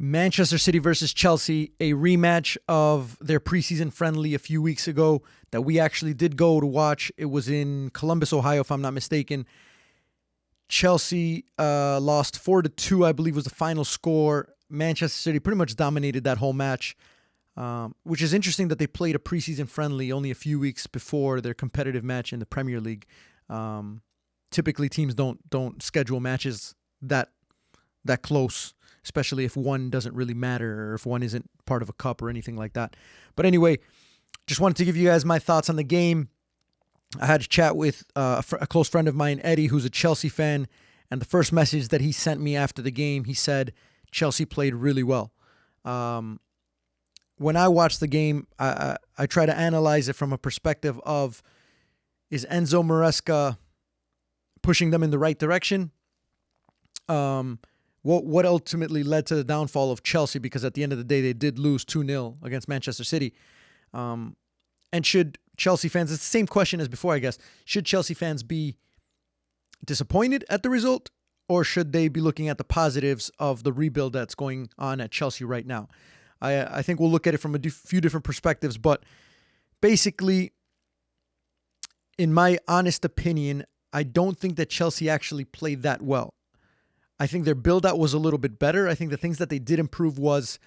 Manchester City versus Chelsea, a rematch of their preseason friendly a few weeks ago that we actually did go to watch. It was in Columbus, Ohio, if I'm not mistaken. Chelsea lost 4-2, I believe was the final score. Manchester City pretty much dominated that whole match, which is interesting that they played a preseason friendly only a few weeks before their competitive match in the Premier League. Typically, teams don't schedule matches that close, especially if one doesn't really matter or if one isn't part of a cup or anything like that. But anyway, just wanted to give you guys my thoughts on the game. I had a chat with a close friend of mine, Eddie, who's a Chelsea fan, and the first message that he sent me after the game, he said, Chelsea played really well. When I watched the game, I try to analyze it from a perspective of, is Enzo Maresca pushing them in the right direction? What ultimately led to the downfall of Chelsea, because at the end of the day, they did lose 2-0 against Manchester City. And should Chelsea fans, it's the same question as before, I guess, should Chelsea fans be disappointed at the result, or should they be looking at the positives of the rebuild that's going on at Chelsea right now? I think we'll look at it from a few different perspectives, but basically, in my honest opinion, I don't think that Chelsea actually played that well. I think their build-out was a little bit better. I think the things that they did improve was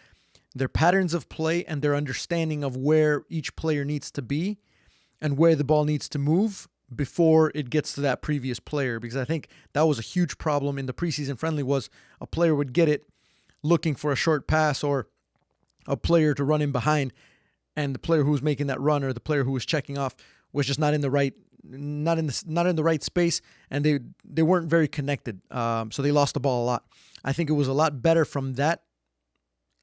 their patterns of play and their understanding of where each player needs to be and where the ball needs to move before it gets to that previous player. Because I think that was a huge problem in the preseason friendly, was a player would get it looking for a short pass or a player to run in behind, and the player who was making that run or the player who was checking off was just not in the right space, and they weren't very connected. So they lost the ball a lot. I think it was a lot better from that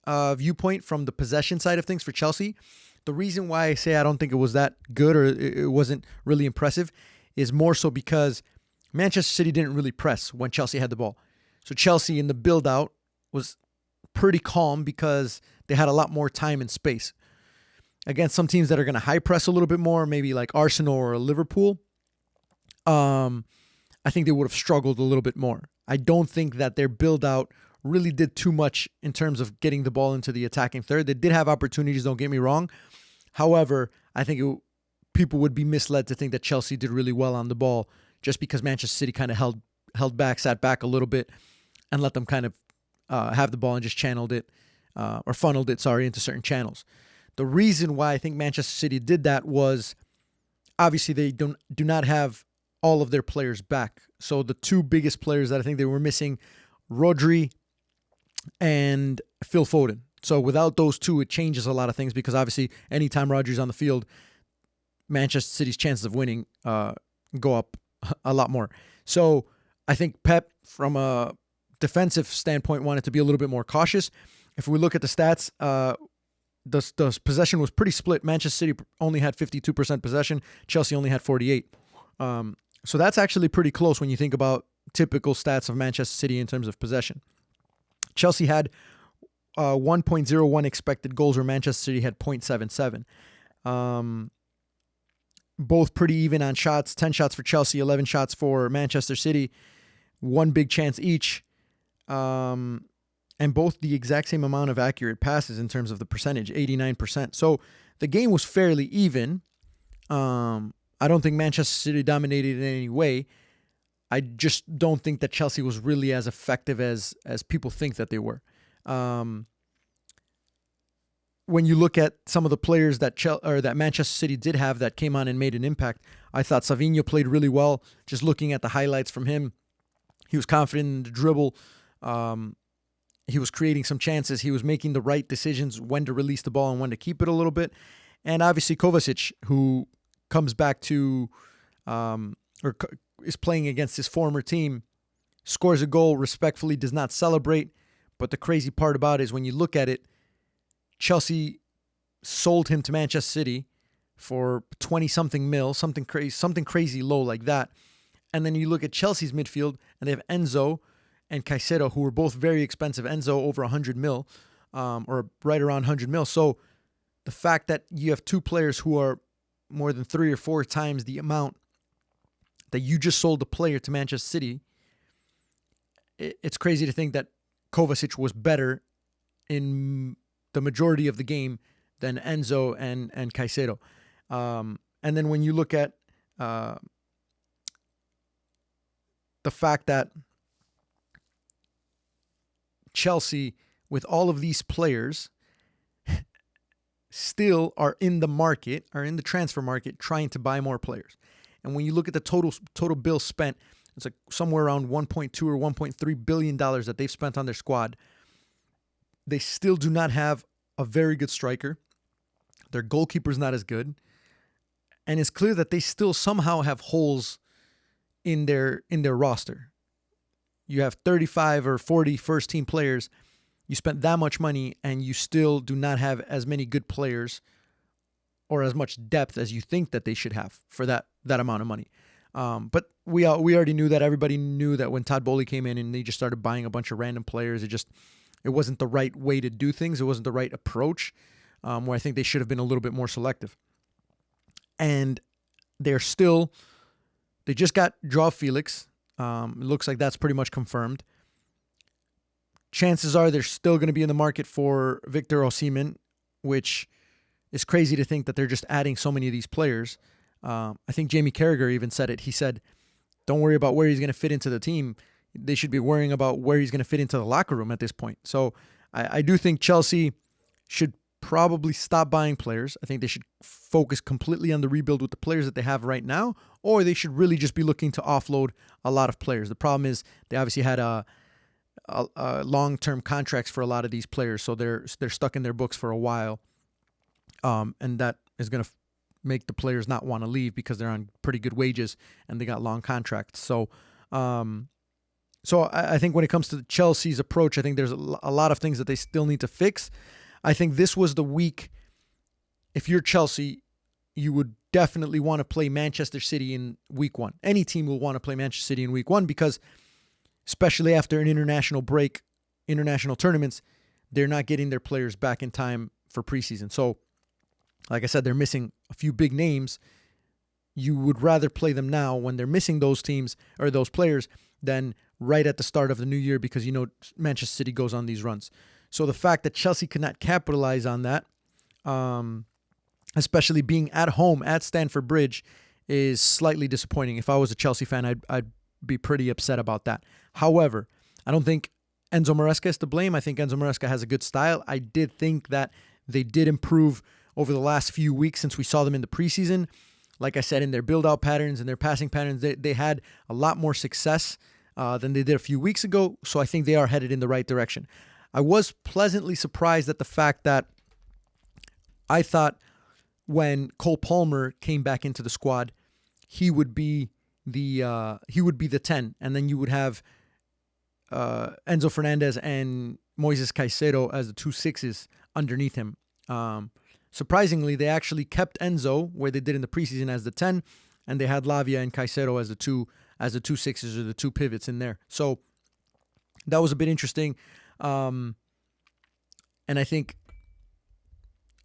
viewpoint, from the possession side of things for Chelsea. The reason why I say I don't think it was that good or it wasn't really impressive is more so because Manchester City didn't really press when Chelsea had the ball. So Chelsea in the build-out was pretty calm because they had a lot more time and space. Against some teams that are going to high press a little bit more, maybe like Arsenal or Liverpool, I think they would have struggled a little bit more. I don't think that their build-out really did too much in terms of getting the ball into the attacking third. They did have opportunities, don't get me wrong. However, I think people would be misled to think that Chelsea did really well on the ball just because Manchester City kind of held back, sat back a little bit, and let them kind of have the ball and just channeled it, or funneled it, into certain channels. The reason why I think Manchester City did that was obviously they do not have all of their players back. So the two biggest players that I think they were missing, Rodri and Phil Foden. So without those two, it changes a lot of things, because obviously anytime Rodri's on the field, Manchester City's chances of winning go up a lot more. So I think Pep, from a defensive standpoint, wanted to be a little bit more cautious. If we look at the stats, the possession was pretty split. Manchester City only had 52% possession. Chelsea only had 48%. So that's actually pretty close when you think about typical stats of Manchester City in terms of possession. Chelsea had 1.01 expected goals, where Manchester City had 0.77. Both pretty even on shots. 10 shots for Chelsea, 11 shots for Manchester City. One big chance each. And both the exact same amount of accurate passes in terms of the percentage, 89%. So the game was fairly even. I don't think Manchester City dominated in any way. I just don't think that Chelsea was really as effective as people think that they were. When you look at some of the players that Manchester City did have that came on and made an impact, I thought Savinho played really well. Just looking at the highlights from him, he was confident in the dribble. He was creating some chances. He was making the right decisions when to release the ball and when to keep it a little bit. And obviously Kovacic, who comes back to is playing against his former team, scores a goal, respectfully does not celebrate. But the crazy part about it is when you look at it, Chelsea sold him to Manchester City for 20-something mil, something crazy low like that. And then you look at Chelsea's midfield, and they have Enzo and Caicedo, who were both very expensive. Enzo over 100 mil, or right around 100 mil. So the fact that you have two players who are more than 3 or 4 times the amount that you just sold the player to Manchester City, it's crazy to think that Kovacic was better in the majority of the game than Enzo and Caicedo. And then when you look at the fact that Chelsea, with all of these players, still are in the transfer market, trying to buy more players. And when you look at the total bill spent, it's like somewhere around $1.2 or $1.3 billion that they've spent on their squad. They still do not have a very good striker. Their goalkeeper's not as good. And it's clear that they still somehow have holes in their roster. You have 35 or 40 first-team players. You spent that much money, and you still do not have as many good players or as much depth as you think that they should have for that amount of money. But we already knew that. Everybody knew that when Todd Boehly came in and they just started buying a bunch of random players, it wasn't the right way to do things. It wasn't the right approach, where I think they should have been a little bit more selective. And they just got Joao Felix. It looks like that's pretty much confirmed. Chances are they're still going to be in the market for Victor Osimhen, which is crazy to think that they're just adding so many of these players. I think Jamie Carragher even said it. He said, don't worry about where he's going to fit into the team. They should be worrying about where he's going to fit into the locker room at this point. So I do think Chelsea should probably stop buying players. I think they should focus completely on the rebuild with the players that they have right now, or they should really just be looking to offload a lot of players. The problem is they obviously had a long-term contracts for a lot of these players, so they're stuck in their books for a while, and that is going to make the players not want to leave because they're on pretty good wages and they got long contracts. So I think when it comes to Chelsea's approach, I think there's a lot of things that they still need to fix. I think this was the week, if you're Chelsea, you would definitely want to play Manchester City in week 1. Any team will want to play Manchester City in week 1 because, especially after an international break, international tournaments, they're not getting their players back in time for preseason. So, like I said, they're missing a few big names. You would rather play them now when they're missing those teams or those players than right at the start of the new year, because you know Manchester City goes on these runs. So the fact that Chelsea could not capitalize on that, especially being at home at Stamford Bridge, is slightly disappointing. If I was a Chelsea fan, I'd be pretty upset about that. However, I don't think Enzo Maresca is to blame. I think Enzo Maresca has a good style. I did think that they did improve over the last few weeks since we saw them in the preseason. Like I said, in their build-out patterns and their passing patterns, they had a lot more success than they did a few weeks ago. So I think they are headed in the right direction. I was pleasantly surprised at the fact that I thought when Cole Palmer came back into the squad, he would be the 10, and then you would have Enzo Fernandez and Moises Caicedo as the 2 6s underneath him. Surprisingly, they actually kept Enzo where they did in the preseason as the 10, and they had Lavia and Caicedo as the 2 6s or the 2 pivots in there. So that was a bit interesting. And I think,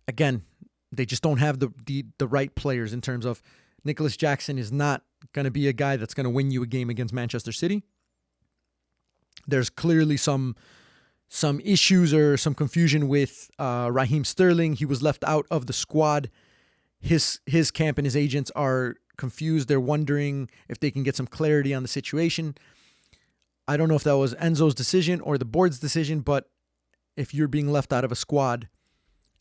again, they just don't have the right players in terms of Nicholas Jackson is not going to be a guy that's going to win you a game against Manchester City. There's clearly some issues or some confusion with Raheem Sterling. He was left out of the squad. His camp and his agents are confused. They're wondering if they can get some clarity on the situation. I don't know if that was Enzo's decision or the board's decision, but if you're being left out of a squad,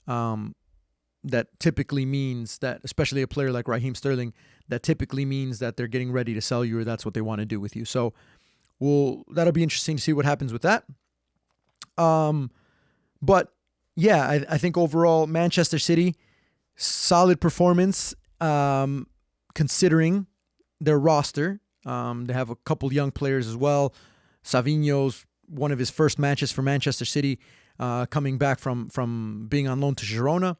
that typically means that, especially a player like Raheem Sterling, that typically means that they're getting ready to sell you, or that's what they want to do with you. So that'll be interesting to see what happens with that. But yeah, I think overall Manchester City, solid performance, considering their roster. They have a couple young players as well. Savinho's one of his first matches for Manchester City, coming back from being on loan to Girona.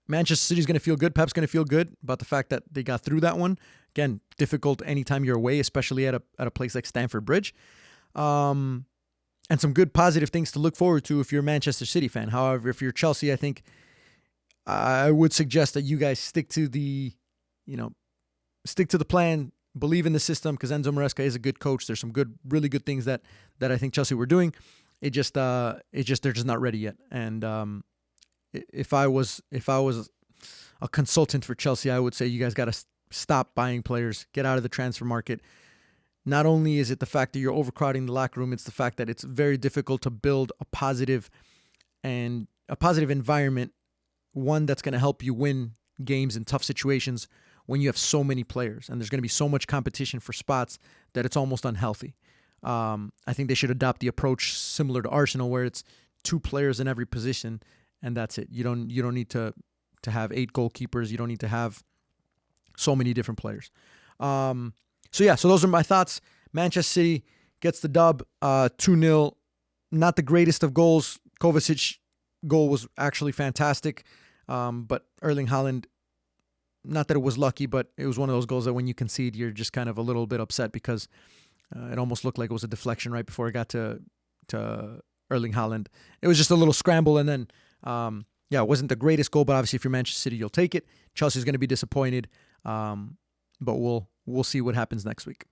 Manchester City's going to feel good. Pep's going to feel good about the fact that they got through that one. Again, difficult anytime you're away, especially at a place like Stamford Bridge. And some good positive things to look forward to if you're a Manchester City fan. However, if you're Chelsea, I think I would suggest that you guys stick to the plan, believe in the system, because Enzo Maresca is a good coach. There's some really good things that I think Chelsea were doing. they're just not ready yet. And if I was a consultant for Chelsea, I would say you guys got to stop buying players, get out of the transfer market. Not only is it the fact that you're overcrowding the locker room, it's the fact that it's very difficult to build a positive environment, one that's going to help you win games in tough situations when you have so many players and there's going to be so much competition for spots that it's almost unhealthy. I think they should adopt the approach similar to Arsenal, where it's 2 players in every position and that's it. You don't need to have 8 goalkeepers. You don't need to have so many different players. So those are my thoughts. Manchester City gets the dub, 2-0. Not the greatest of goals. Kovacic's goal was actually fantastic, but Erling Haaland, not that it was lucky, but it was one of those goals that when you concede, you're just kind of a little bit upset because it almost looked like it was a deflection right before it got to Erling Haaland. It was just a little scramble, and then it wasn't the greatest goal, but obviously if you're Manchester City, you'll take it. Chelsea's going to be disappointed, but we'll see what happens next week.